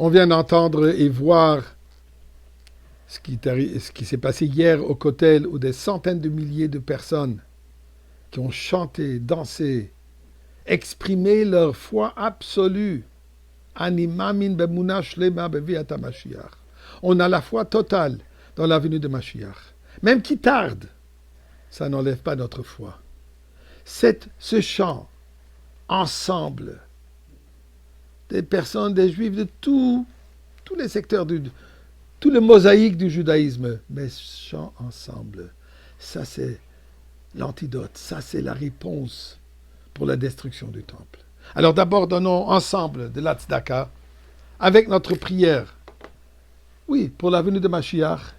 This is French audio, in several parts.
On vient d'entendre et voir ce qui s'est passé hier au Kotel, où des centaines de milliers de personnes qui ont chanté, dansé, exprimé leur foi absolue. Ani mamin bemuna shlema beviat HaMashiach. On a la foi totale dans la venue de Mashiach. Même qui tarde, ça n'enlève pas notre foi. Ce chant, ensemble, des personnes, des juifs de tous les secteurs, tout le mosaïque du judaïsme, mais chant ensemble, ça c'est l'antidote, ça c'est la réponse pour la destruction du temple. Alors d'abord, donnons ensemble de la tzedaka, avec notre prière, oui, pour la venue de Mashiach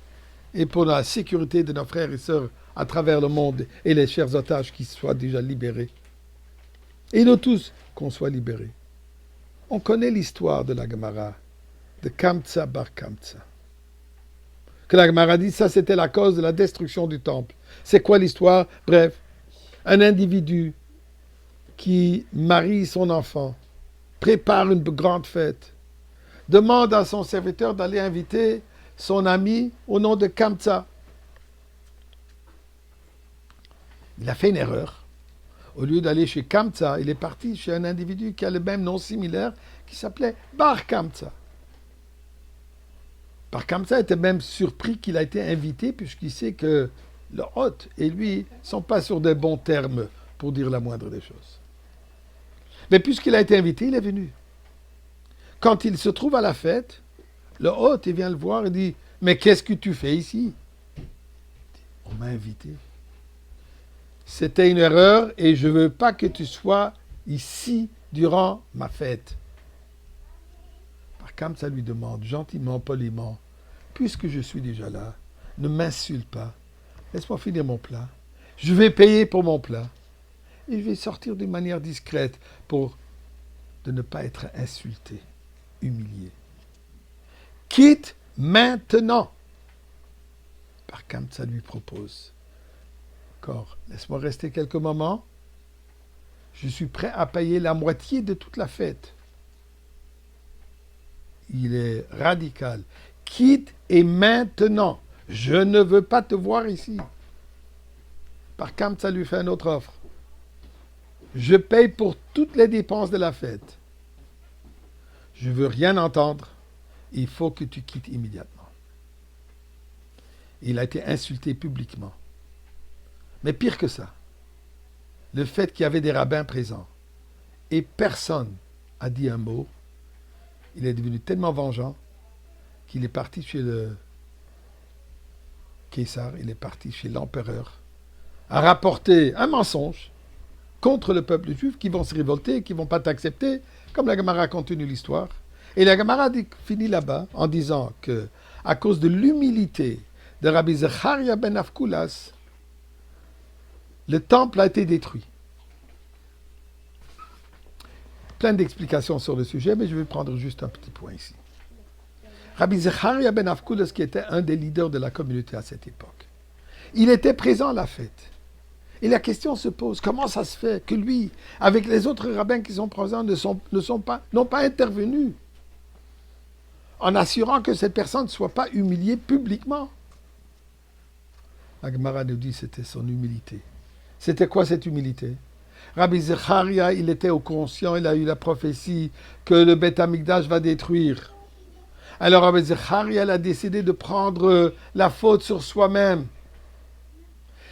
et pour la sécurité de nos frères et sœurs à travers le monde et les chers otages qui soient déjà libérés. Et nous tous, qu'on soit libérés. On connaît l'histoire de la Gemara, de Kamtsa bar Kamtsa. Que la Gemara dit, ça c'était la cause de la destruction du temple. C'est quoi l'histoire? Bref, un individu qui marie son enfant, prépare une grande fête, demande à son serviteur d'aller inviter son ami au nom de Kamtsa. Il a fait une erreur. Au lieu d'aller chez Kamtsa, il est parti chez un individu qui a le même nom similaire, qui s'appelait Bar Kamtsa. Bar Kamtsa était même surpris qu'il a été invité, puisqu'il sait que le hôte et lui ne sont pas sur de bons termes, pour dire la moindre des choses. Mais puisqu'il a été invité, il est venu. Quand il se trouve à la fête, le hôte il vient le voir et dit « Mais qu'est-ce que tu fais ici ?» On m'a invité. C'était une erreur et je ne veux pas que tu sois ici durant ma fête. Par contre, ça lui demande gentiment, poliment, puisque je suis déjà là, ne m'insulte pas, laisse-moi finir mon plat. Je vais payer pour mon plat. Et je vais sortir d'une manière discrète pour de ne pas être insulté, humilié. Quitte maintenant. Par contre, ça lui propose. D'accord, laisse-moi rester quelques moments. Je suis prêt à payer la moitié de toute la fête. Il est radical. Quitte et maintenant. Je ne veux pas te voir ici. Par contre, ça lui fait une autre offre. Je paye pour toutes les dépenses de la fête. Je ne veux rien entendre. Il faut que tu quittes immédiatement. Il a été insulté publiquement. Mais pire que ça, le fait qu'il y avait des rabbins présents et personne n'a dit un mot, il est devenu tellement vengeant qu'il est parti chez le Caesar, il est parti chez l'empereur, a rapporté un mensonge contre le peuple juif qui vont se révolter, qui ne vont pas t'accepter, comme la Gemara continue l'histoire. Et la Gemara finit là-bas en disant que, à cause de l'humilité de Rabbi Zecharia ben Avkulas, le temple a été détruit. Plein d'explications sur le sujet, mais je vais prendre juste un petit point ici. Rabbi Zecharia ben Avkulas, qui était un des leaders de la communauté à cette époque, il était présent à la fête. Et la question se pose, comment ça se fait que lui, avec les autres rabbins qui sont présents, n'ont pas intervenu en assurant que cette personne ne soit pas humiliée publiquement? La Gemara nous dit que c'était son humilité. C'était quoi cette humilité? Rabbi Zecharia, il était au conscient, il a eu la prophétie que le Beth Amikdash va détruire. Alors Rabbi Zecharia a décidé de prendre la faute sur soi-même.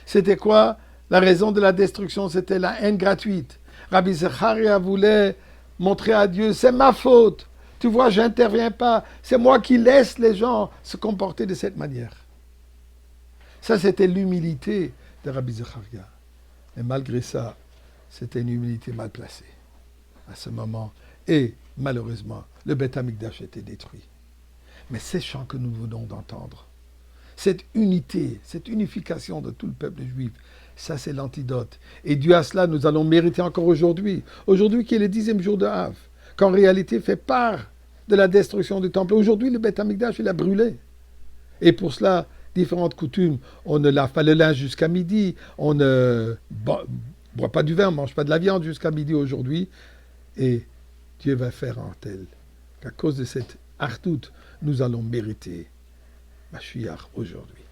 C'était quoi? La raison de la destruction, c'était la haine gratuite. Rabbi Zecharia voulait montrer à Dieu, c'est ma faute. Tu vois, je n'interviens pas. C'est moi qui laisse les gens se comporter de cette manière. Ça, c'était l'humilité de Rabbi Zecharia. Et malgré ça, c'était une humilité mal placée à ce moment. Et malheureusement, le Beth Amikdash était détruit. Mais ces chants que nous venons d'entendre, cette unité, cette unification de tout le peuple juif, ça c'est l'antidote. Et dû à cela, nous allons mériter encore aujourd'hui. Aujourd'hui qui est le 10e jour de Av, qu'en réalité fait part de la destruction du temple. Aujourd'hui, le Beth Amikdash, il a brûlé. Et pour cela, différentes coutumes. On ne lave pas le linge jusqu'à midi. On ne boit pas du vin, on ne mange pas de la viande jusqu'à midi aujourd'hui. Et Dieu va faire en tel qu'à cause de cette Artout, nous allons mériter Mashiach aujourd'hui.